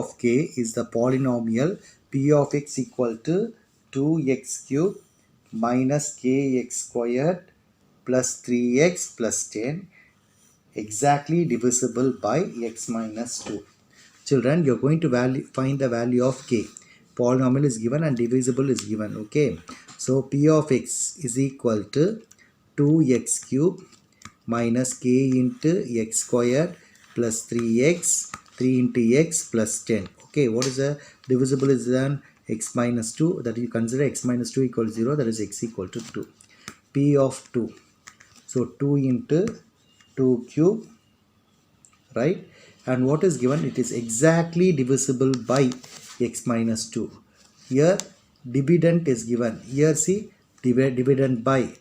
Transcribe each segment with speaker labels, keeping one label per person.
Speaker 1: of k is the polynomial p of x equal to 2x cubed minus kx squared plus 3x plus 10 exactly divisible by x minus 2. Children, you're going to find the value of k. Polynomial is given and divisible is given. Okay. So p of x is equal to 2x cube minus k into x squared plus 3x 3 into x plus 10. Okay. What is the divisible is then x minus 2, that you consider x minus 2 equal to 0, that is x equal to 2. P of 2. So 2 into 2 cube, right? And what is given? It is exactly divisible by x minus 2. Here dividend is given. Here see dividend by.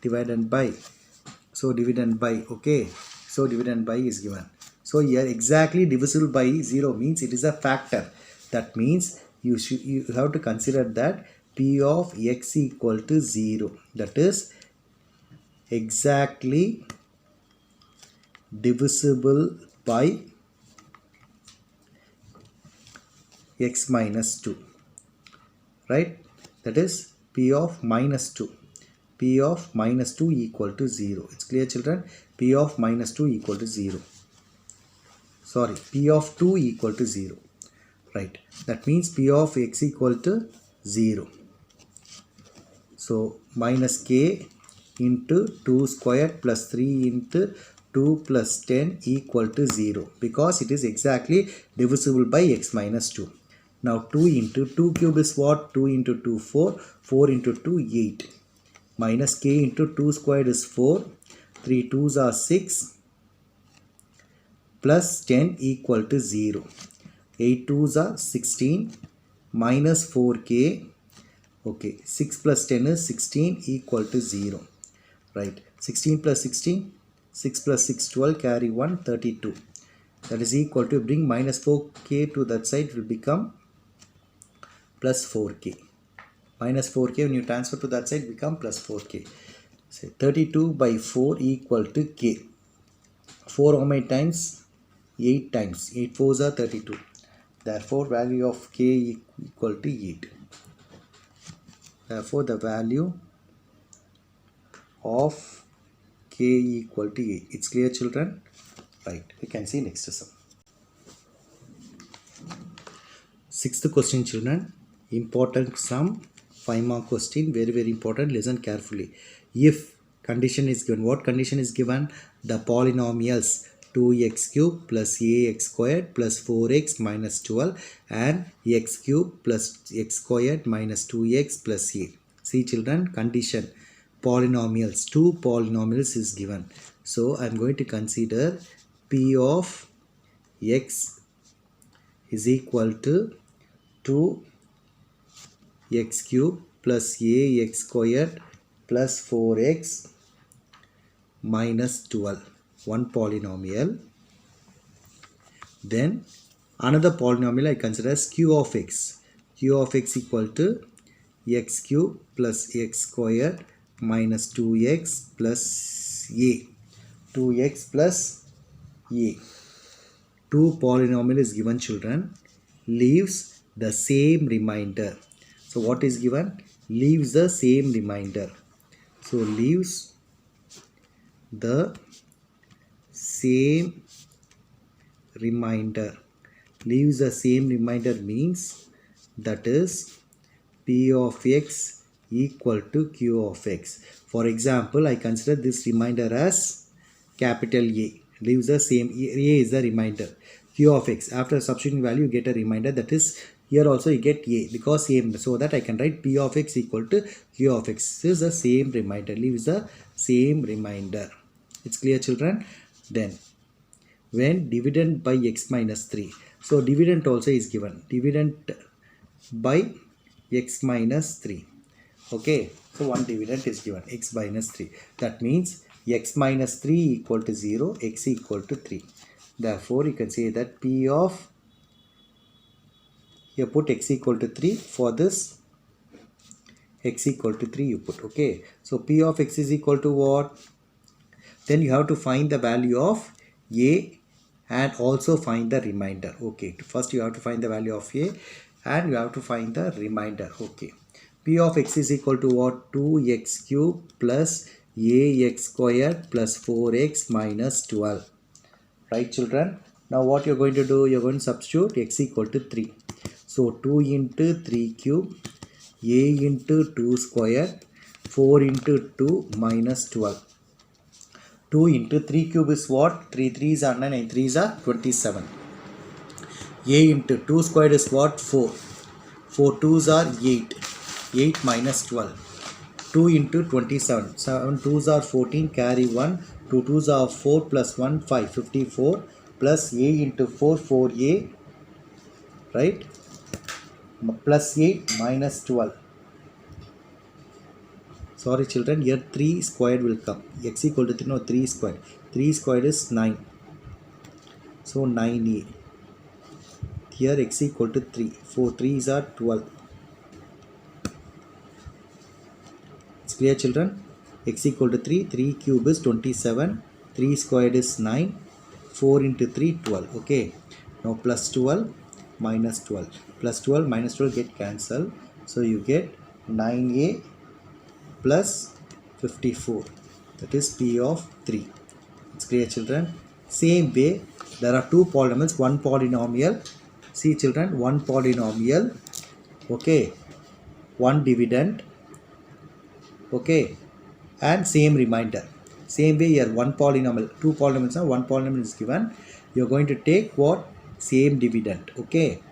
Speaker 1: So dividend by. Okay. So dividend by is given. So here exactly divisible by 0 means it is a factor. That means you have to consider that p of x equal to 0. That is exactly divisible by x minus 2, right? That is p of minus 2. P of minus 2 equal to 0. It's clear, children? P of minus 2 equal to 0. Sorry, p of 2 equal to 0. Right. That means p of x equal to 0. So minus k into 2 squared plus 3 into 2 plus 10 equal to 0, because it is exactly divisible by x minus 2. Now 2 into 2 cube is what? 2 into 2 4, 4 into 2 8. Minus k into 2 squared is 4, 3 2s are 6 plus 10 equal to 0. 8 2s are 16 minus 4k. Okay, 6 plus 10 is 16 equal to 0. Right, 16 plus 16, 6 plus 6 12, carry 1 32. That is equal to, bring minus 4k to that side, will become plus 4k. Minus 4k when you transfer to that side become plus 4k. Say 32 by 4 equal to k. 4 how many times? 8 times. 8 4s are 32. Therefore value of k equal to 8. Therefore the value of k equal to 8. It's clear, children? Right. We can see next sum. Sixth question, children. Important sum. 5-mark question. Very, very important. Listen carefully. If condition is given. What condition is given? The polynomials 2x cube plus ax squared plus 4x minus 12 and x cube plus x squared minus 2x plus a. See, children, condition. Polynomials. Two polynomials is given. So I am going to consider p of x is equal to 2x cube plus ax squared plus 4x minus 12. One polynomial. Then another polynomial I consider as q of x. Q of x equal to x cube plus x squared minus 2x plus a. 2x plus a. Two polynomial is given, children. Leaves the same remainder. So what is given? Leaves the same remainder. So leaves the same remainder. Leaves the same remainder means that is p of x equal to q of x. For example, I consider this remainder as capital A. Leaves the same. A is the remainder. Q of x. After substituting value, you get a remainder, that is here also you get a, because a, so that I can write p of x equal to q of x. This is the same remainder. Leaves the same remainder. It's clear, children? Then when dividend by x minus 3. So dividend also is given. Dividend by x minus 3. Okay. So one dividend is given, x minus 3. That means x minus 3 equal to 0, x equal to 3. Therefore, you can say that p of, you put x equal to 3, for this x equal to 3 you put. Okay. So p of x is equal to what? Then you have to find the value of a and also find the remainder. Okay, first you have to find the value of a and you have to find the remainder. Okay, p of x is equal to what? 2x cube plus ax squared plus 4x minus 12. Right, children? Now what you're going to do, you're going to substitute x equal to 3. So 2 into 3 cube, a into 2 square, 4 into 2 minus 12. 2 into 3 cube is what? 3 3s are 9 and 3s are 27. A into 2 squared is what? 4. 4 2s are 8. 8 minus 12. 2 into 27. 7 2s are 14. Carry 1. 2 2s are 4 plus 1 5. 54 plus A into 4 4A. Right? Plus 8 minus 12. Sorry children, here 3 squared will come. X equal to 3, no 3 squared. 3 squared is 9. So 9A. Here x equal to 3. 4 3s are 12. It's clear children? X equal to 3. 3 cube is 27. 3 squared is 9. 4 into 3 12. Okay. Now plus 12 minus 12. Plus 12 minus 12 get cancelled. So you get 9A plus 54. That is P of 3. It's clear children? Same way, there are two polynomials. One polynomial. See children, one polynomial. Okay. One dividend. Okay. And same remainder. Same way here, one polynomial. Two polynomials, one polynomial is given. You're going to take what? Same dividend. Okay.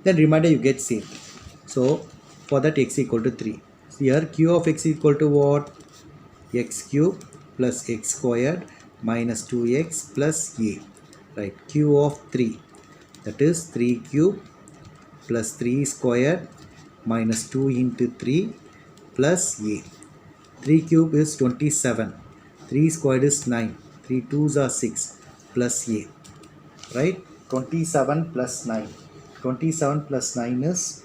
Speaker 1: Then remainder you get same. So for that x equal to 3. Here q of x equal to what? X cube plus x squared minus 2x plus a. Right. Q of 3. That is 3 cube plus 3 squared minus 2 into 3 plus a. 3 cube is 27. 3 squared is 9. 3 2s are 6 plus a. Right? 27 plus 9. 27 plus 9 is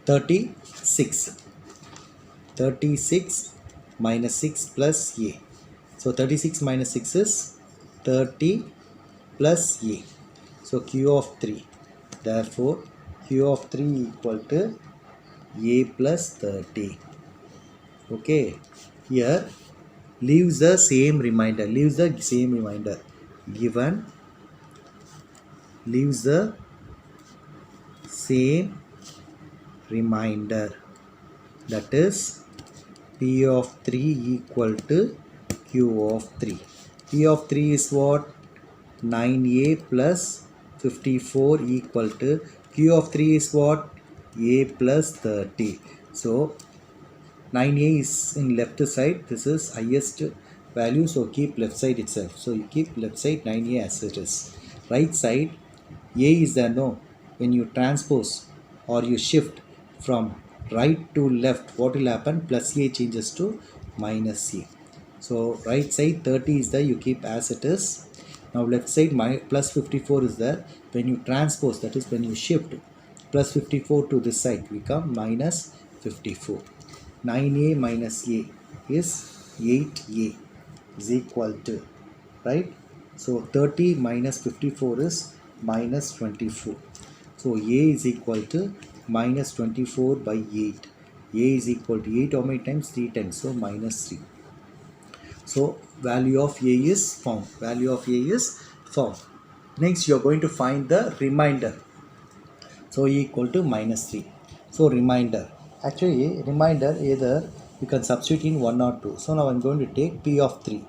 Speaker 1: 36. 36 minus 6 plus a. So 36 minus 6 is 30 plus a. So q of 3. Therefore, q of 3 equal to a plus 30. Okay. Here leaves the same remainder. Leaves the same remainder. Given leaves the same remainder. That is P of 3 equal to Q of 3. P of 3 is what? 9A plus 54 equal to Q of 3 is what? A plus 30. So 9A is in left side. This is highest value. So keep left side itself. So you keep left side 9A as it is. Right side A is there, no. When you transpose or you shift from right to left, what will happen? Plus A changes to minus C. So right side 30 is there, you keep as it is. Now left side plus 54 is there. When you transpose, that is when you shift plus 54 to this side, become minus 54. 9A minus A is 8A is equal to, right? So 30 minus 54 is minus 24. So A is equal to minus 24 by 8. A is equal to 8 how many times? 3 times. So minus 3. So value of A is found. Value of A is found. Next you are going to find the remainder. So E equal to minus 3. So remainder. Actually remainder either you can substitute in 1 or 2. So now I am going to take P of 3.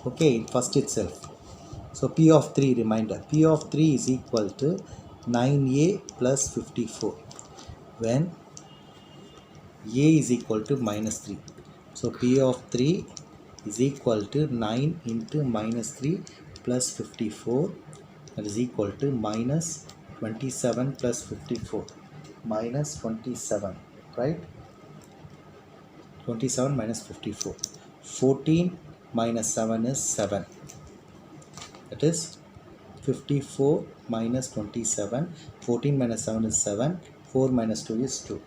Speaker 1: Okay, first itself. So P of 3 remainder. P of 3 is equal to 9A plus 54 when A is equal to minus 3. So P of 3 is equal to 9 into minus 3 plus 54, that is equal to minus 27 plus 54 minus 27, right? 27 minus 54. 14 minus 7 is 7. That is 54 minus 27. 14 minus 7 is 7. 4 minus 2 is 2.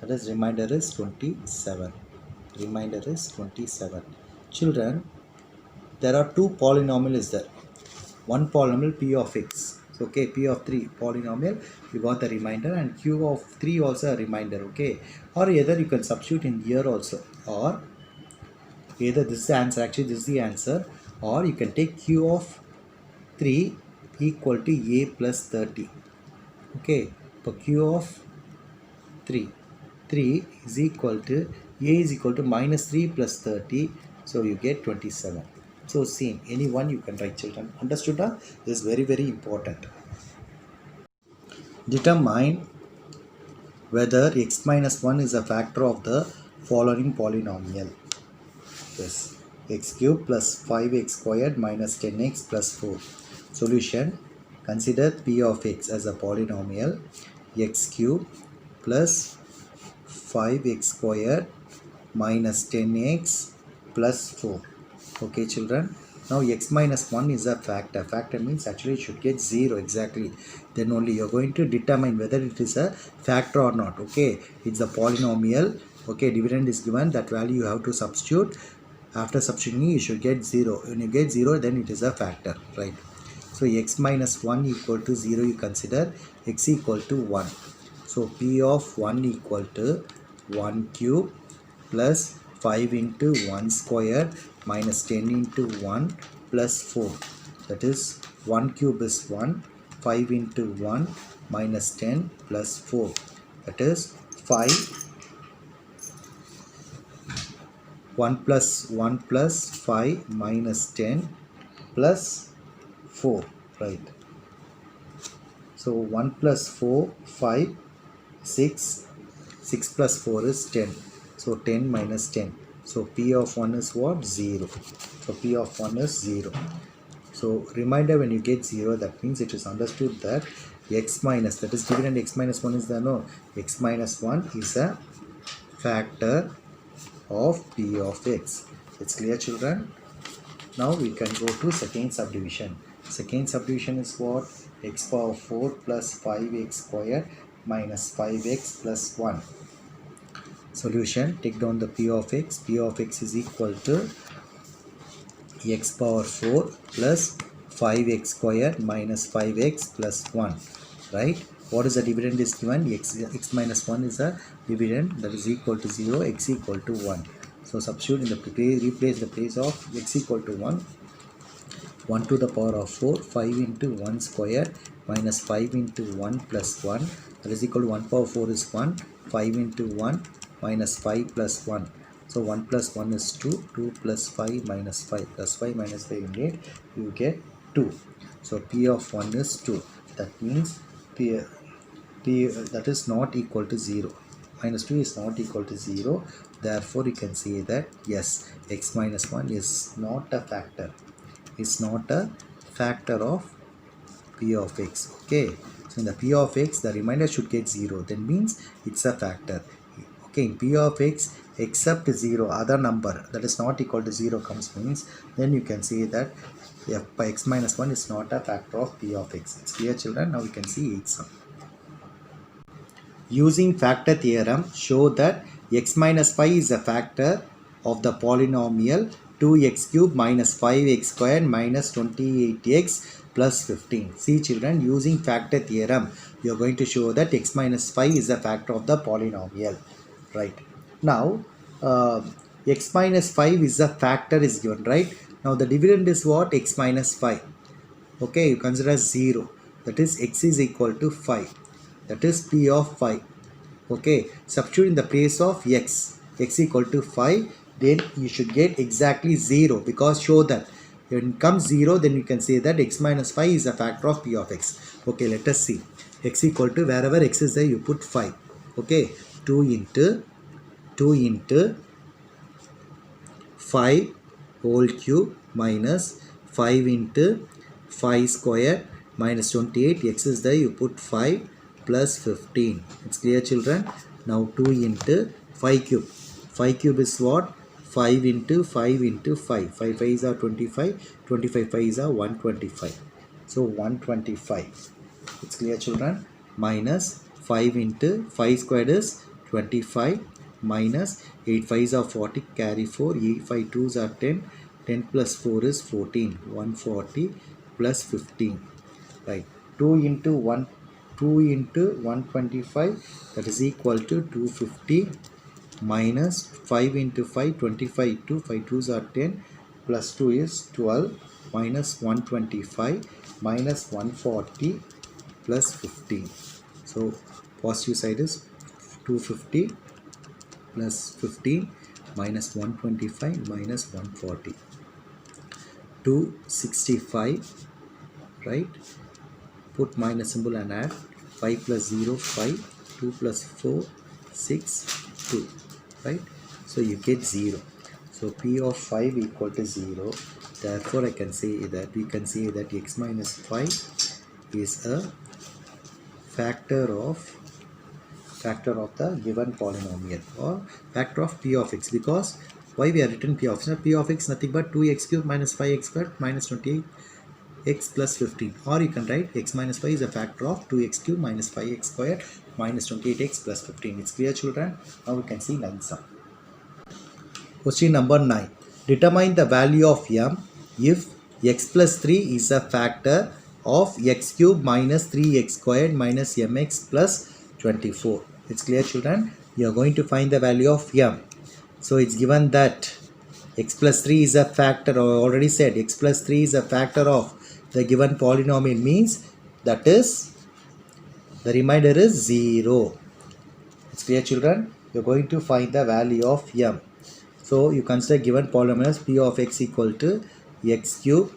Speaker 1: That is remainder is 27. Remainder is 27. Children, there are two polynomials there. One polynomial p of x. So, okay, p of 3 polynomial, you got the remainder, and q of 3 also a remainder, okay. Or either you can substitute in here also, or either this is the answer, actually this is the answer, or you can take q of 3 equal to a plus 30. Okay, so q of 3 is equal to a is equal to minus 3 plus 30, so you get 27. So same, any one you can write, children. Understood? This is very, very important. Determine whether x minus 1 is a factor of the following polynomial. Yes, x cube plus 5x squared minus 10x plus 4. Solution: consider p of x as a polynomial x cube plus 5x squared minus 10x plus 4. Okay, children. Now x minus 1 is a factor. Factor means actually it should get 0 exactly. Then only you're going to determine whether it is a factor or not. Okay, it's a polynomial. Okay, dividend is given. That value you have to substitute. After substituting, you should get 0. When you get 0, then it is a factor, right? So x minus 1 equal to 0, you consider x equal to 1. So p of 1 equal to 1 cube plus 5 into 1 square minus 10 into 1 plus 4. That is 1 cube is 1, 5 into 1 minus 10 plus 4. That is 5. 1 plus 1 plus 5 minus 10 plus 4, right? So 1 plus 4, 5, 6, 6 plus 4 is 10. So 10 minus 10. So p of 1 is what? 0. So p of 1 is 0. So reminder, when you get 0, that means it is understood that x minus, that is dividend x minus 1 is there, no? X minus 1 is a factor of p of x. It's clear, children? Now we can go to second subdivision. Second subdivision is what? X power 4 plus 5x squared minus 5x plus 1. Solution: take down the p of x. P of x is equal to x power 4 plus 5x squared minus 5x plus 1. Right? What is the dividend is given? X minus 1 is a dividend, that is equal to 0, x equal to 1. So substitute in the place, replace the place of x equal to 1. 1 to the power of 4, 5 into 1 square minus 5 into 1 plus 1, that is equal to 1 power 4 is 1, 5 into 1 minus 5 plus 1. So 1 plus 1 is 2, 2 plus 5 minus 5 plus 5 minus 5 in 8, you get 2. So p of 1 is 2. That means p that is not equal to 0. Minus 2 is not equal to 0. Therefore, you can say that yes, x minus 1 is not a factor. It's not a factor of p of x. Okay. So in the p of x, the remainder should get 0. That means it's a factor. Okay. In p of x, except 0, other number that is not equal to 0 comes, means then you can say that f by x minus 1 is not a factor of p of x. It's clear, children? Now we can see its sum. Using factor theorem, show that x minus 5 is a factor of the polynomial 2x cube minus 5x squared minus 28x plus 15. See, children, using factor theorem, you are going to show that x minus 5 is a factor of the polynomial. Right. Now, x minus 5 is a factor is given, right? Now, the dividend is what? X minus 5. Okay, you consider 0. That is x is equal to 5. That is p of 5. Okay, substitute in the place of x equal to 5, then you should get exactly 0, because show that when it comes 0, then you can say that x minus 5 is a factor of p of x. Okay, let us see. X equal to, wherever x is there, you put 5. Okay, 2 into 5 whole cube minus 5 into 5 square minus 28. X is there, you put 5 plus 15. It's clear, children? Now 2 into 5 cube. 5 cube is what? 5 into 5 into 5. 5 5s are 25. 25 5s are 125. So 125. It's clear, children? Minus 5 into 5 squared is 25 minus 8 5s are 40, carry 4, 8 5 2s are 10, 10 plus 4 is 14, 140 plus 15, right? 2 into 1, 2 into 125, that is equal to 250, minus 5 into 5, 25, 2, 5 2s are 10, plus 2 is 12, minus 125, minus 140, plus 15. So positive side is 250 plus 15 minus 125 minus 140. 265, right? Put minus symbol and add. 5 plus 0, 5. 2 plus 4, 6, 2. Right? So you get 0. So P of 5 equal to 0. Therefore we can say that x minus 5 is a factor of the given polynomial, or factor of P of x, because why we are written P of x? P of x nothing but 2x cubed minus 5x squared minus 28 x plus 15, or you can write x minus 5 is a factor of 2x cubed minus 5x squared minus 28x plus 15. It's clear, children? Now we can see next sum. Question number 9. Determine the value of m if x plus 3 is a factor of x cubed minus 3x squared minus mx plus 24. It's clear, children? You are going to find the value of m. So it's given that x plus 3 is a factor, I already said x plus 3 is a factor of the given polynomial, means that is the remainder is 0. It's clear, children? You're going to find the value of m. So you consider given polynomial as P of x equal to x cube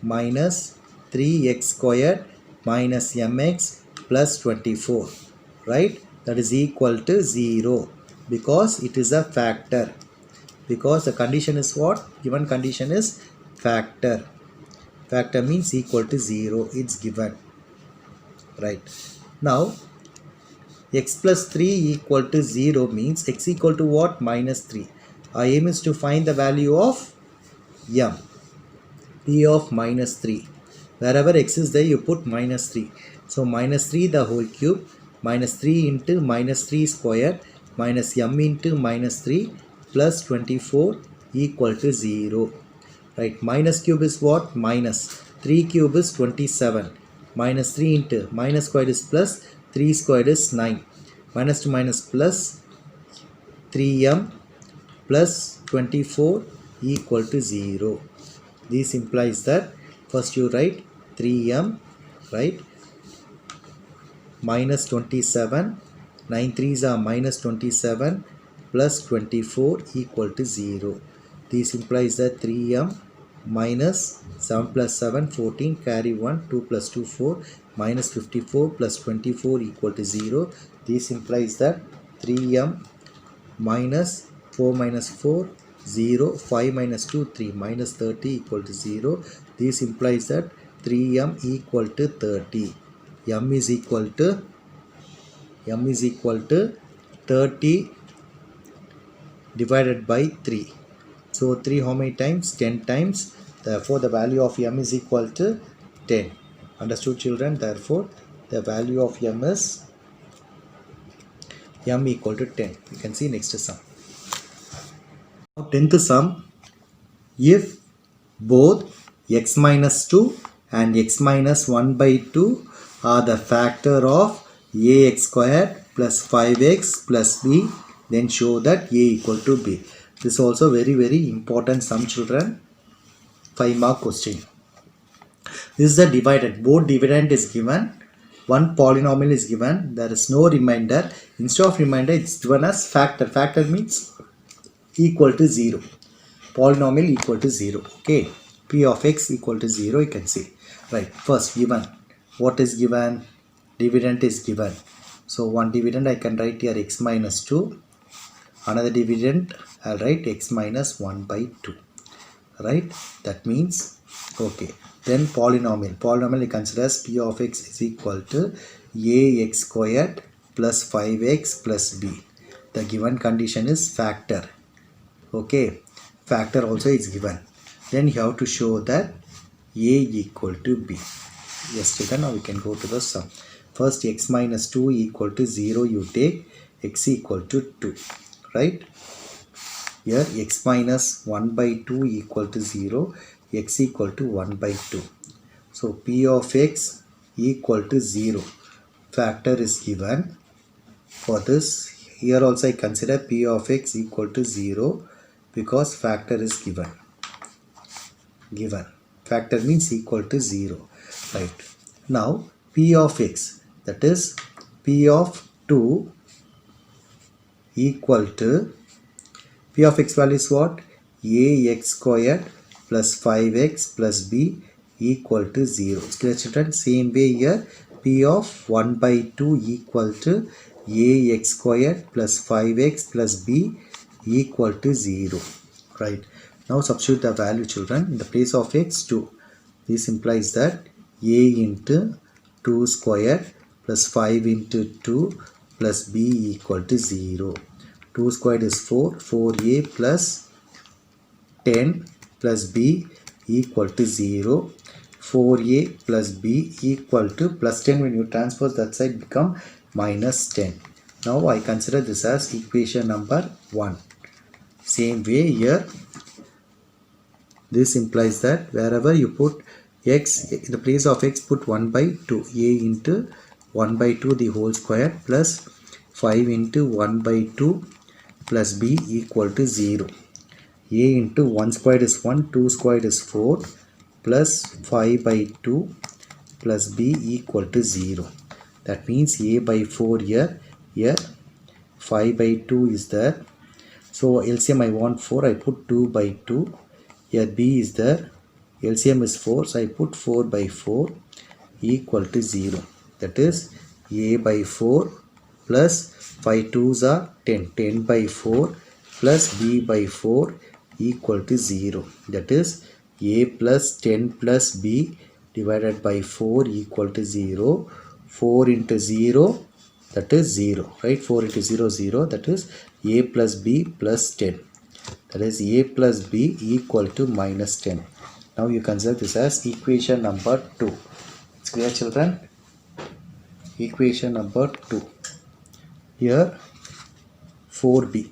Speaker 1: minus 3x squared minus mx plus 24, right? That is equal to 0 because it is a factor. Because the condition is what? Given condition is factor. Factor means equal to 0. It's given. Right. Now, x plus 3 equal to 0 means x equal to what? Minus 3. Our aim is to find the value of m. P of minus 3. Wherever x is there, you put minus 3. So, minus 3 the whole cube, minus 3 into minus 3 square, minus m into minus 3 plus 24 equal to 0. Right, minus cube is what? Minus. 3 cube is 27. Minus 3 into minus squared is plus, 3 squared is 9. Minus to minus plus 3m plus 24 equal to 0. This implies that first you write 3m, right? Minus 27, 9 3s are minus 27 plus 24 equal to 0. This implies that 3m minus 7 plus 7, 14, carry 1, 2 plus 2, 4, minus 54 plus 24 equal to 0. This implies that 3m minus 4 minus 4, 0, 5 minus 2, 3, minus 30 equal to 0. This implies that 3m equal to 30. m is equal to 30 divided by 3. So 3 how many times? 10 times. Therefore the value of m is equal to 10. Understood, children? Therefore the value of m is m equal to 10. You can see next sum. Now 10th sum. If both x minus 2 and x minus 1 by 2 are the factor of ax squared plus 5x plus b, then show that a equal to b. This is also very important sum, children. 5-mark question. This is the dividend. Both dividend is given. One polynomial is given. There is no remainder. Instead of remainder, it's given as factor. Factor means equal to 0. Polynomial equal to 0. Okay. P of x equal to 0. You can see. Right. First given. What is given? Dividend is given. So one dividend I can write here x minus 2. Another dividend I'll write x minus 1 by 2. Right. That means okay. Then polynomial. Polynomial you consider as P of x is equal to ax squared plus 5x plus b. The given condition is factor. Okay. Factor also is given. Then you have to show that a equal to b. Yes, children. Now we can go to the sum. First x minus 2 equal to 0 you take, x equal to 2. right? Here x minus 1 by 2 equal to 0, x equal to 1 by 2. So p of x equal to 0. Factor is given. For this, here also I consider p of x equal to 0 because factor is given. Factor means equal to 0. Right. Now p of x, that is p of 2 equal to, p of x value is what? Ax squared plus 5x plus b equal to 0. Clear children? Same way here, p of 1 by 2 equal to ax squared plus 5x plus b equal to 0. Right. Now substitute the value, children. In the place of x, 2. This implies that a into 2 squared plus 5 into 2 plus b equal to 0. 2 squared is 4. 4a plus 10 plus b equal to 0. 4a plus b equal to plus 10. When you transpose that side, become minus 10. Now I consider this as equation number 1. Same way here, this implies that wherever you put x, in the place of x put 1 by 2, a into 1 by 2 the whole square plus 5 into 1 by 2 plus b equal to 0. A into 1 squared is 1, 2 squared is 4 plus 5 by 2 plus b equal to 0. That means a by 4 here, 5 by 2 is there. So LCM I want 4, I put 2 by 2. Here b is there, LCM is 4, so I put 4 by 4 equal to 0. That is a by 4 plus 5 2s are 10. 10 by 4 plus b by 4 equal to 0. That is a plus 10 plus b divided by 4 equal to 0. 4 into 0, that is 0. Right? 4 into 0, 0. That is a plus b plus 10. That is a plus b equal to minus 10. Now you consider this as equation number 2. It's clear, children? Equation number 2. Here 4b.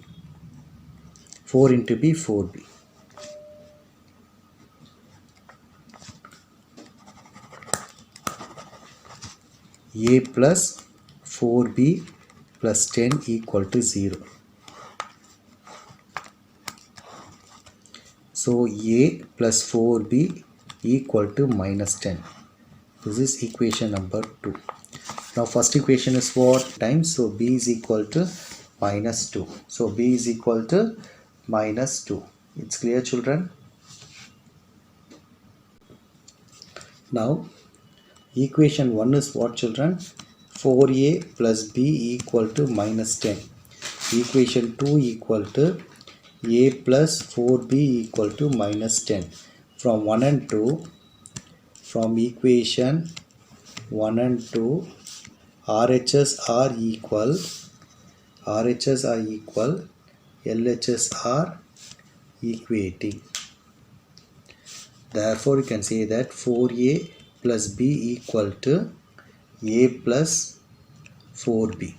Speaker 1: 4 into b, 4b. A plus 4b plus 10 equal to 0. So a plus 4b equal to minus 10. This is equation number 2. Now first equation is what? Times. So b is equal to minus 2. So b is equal to minus 2. It's clear, children? Now equation 1 is what, children? 4a plus b equal to minus 10. Equation 2 equal to a plus 4b equal to minus 10. From 1 and 2, from equation 1 and 2, RHS are equal, LHS are equating. Therefore, you can say that 4a plus b equal to a plus 4b.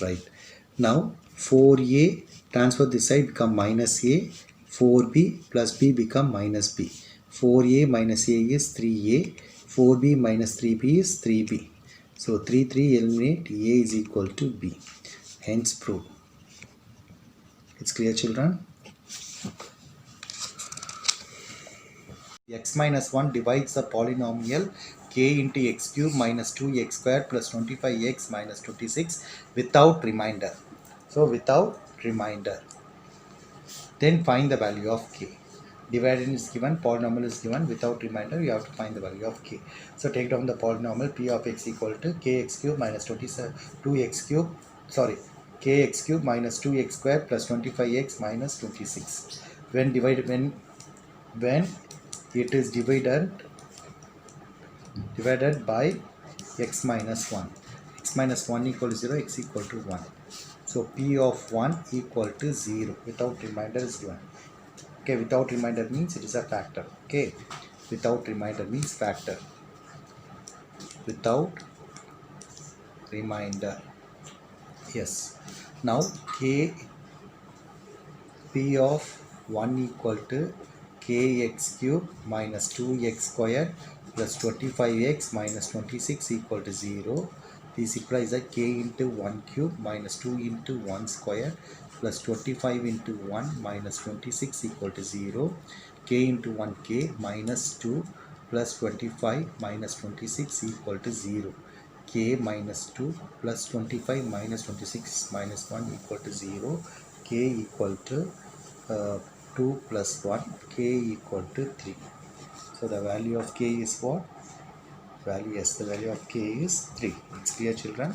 Speaker 1: Right. Now, 4a transfer this side become minus a, 4b plus b become minus b. 4a minus a is 3a, 4b minus 3b is 3b. So 3 eliminate, a is equal to b. Hence proved. It's clear, children? X minus 1 divides the polynomial k into x cube minus 2x squared plus 25x minus 26 without remainder. So without remainder. Then find the value of k. Dividend is given, polynomial is given, without remainder you have to find the value of k. So take down the polynomial p of x equal to kx cube minus 2x cube, kx cube minus 2x squared plus 25x minus 26. When it is divided by x minus 1. X minus 1 equal to 0, x equal to 1. So p of 1 equal to 0. Without remainder is given. Okay, without remainder means it is a factor. Okay, without remainder means factor. Without remainder. Yes. Now k P of 1 equal to kx cube minus 2x squared plus 25x minus 26 equal to 0. This implies that k into 1 cube minus 2 into 1 square plus 25 into 1 minus 26 equal to 0. K into 1 k minus 2 plus 25 minus 26 equal to 0. K minus 2 plus 25 minus 26 minus 1 equal to 0. K equal to 2 plus 1, k equal to 3. So the value of k is what? The value of k is 3. It's clear, children?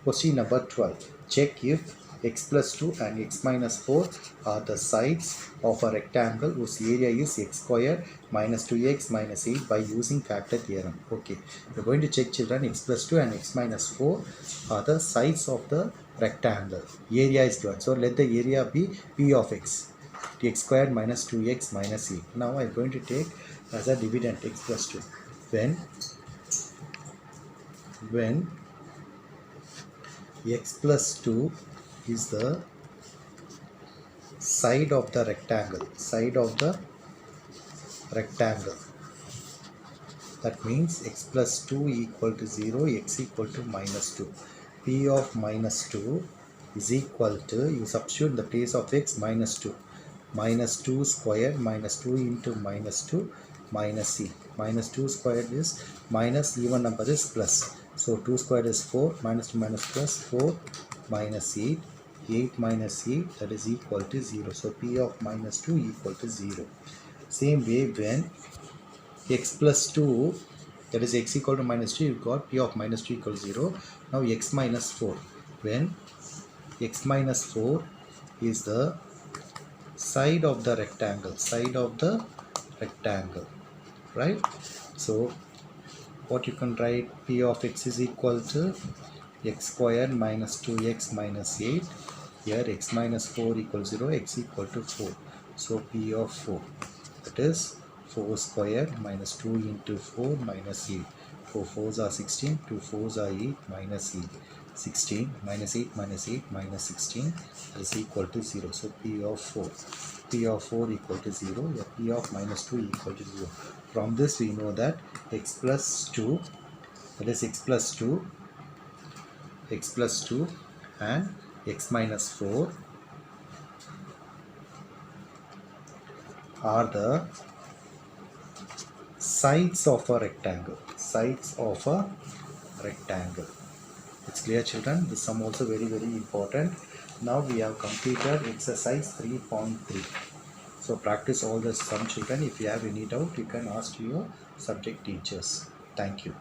Speaker 1: Question number 12. Check if x plus 2 and x minus 4 are the sides of a rectangle whose area is x squared minus 2x minus 8 by using factor theorem. Okay, we're going to check, children. X plus 2 and x minus 4 are the sides of the rectangle. Area is given. So let the area be p of x. X squared minus 2x minus 8. Now I'm going to take as a dividend x plus 2. When x plus 2 is the side of the rectangle, that means x plus 2 equal to 0, x equal to minus 2. P of minus 2 is equal to, you substitute in the place of x, minus 2. Minus 2 squared minus 2 into minus 2 minus c. Minus 2 squared is minus, even number is plus. So 2 squared is 4, minus 2 minus plus 4 minus 8. 8 minus 8, that is equal to 0. So P of minus 2 equal to 0. Same way, when x plus 2, that is x equal to minus 2, you got P of minus 2 equal to 0. Now x minus 4. When x minus 4 is the side of the rectangle, right? So what you can write, P of x is equal to x squared minus 2x minus 8. Here x minus 4 equals 0, x equal to 4. So P of 4, that is 4 squared minus 2 into 4 minus 8. 4 4s are 16, 2 4s are 8 minus 8. 16 minus 8 minus 8 minus 16, that is equal to 0. So P of 4. P of 4 equal to 0. Yeah, P of minus 2 equal to 0. From this we know that x plus 2, that is x plus 2 and x minus 4 are the sides of a rectangle. It's clear, children? This sum also very important. Now we have completed exercise 3.3. So practice all the sum, children. If you have any doubt, you can ask your subject teachers. Thank you.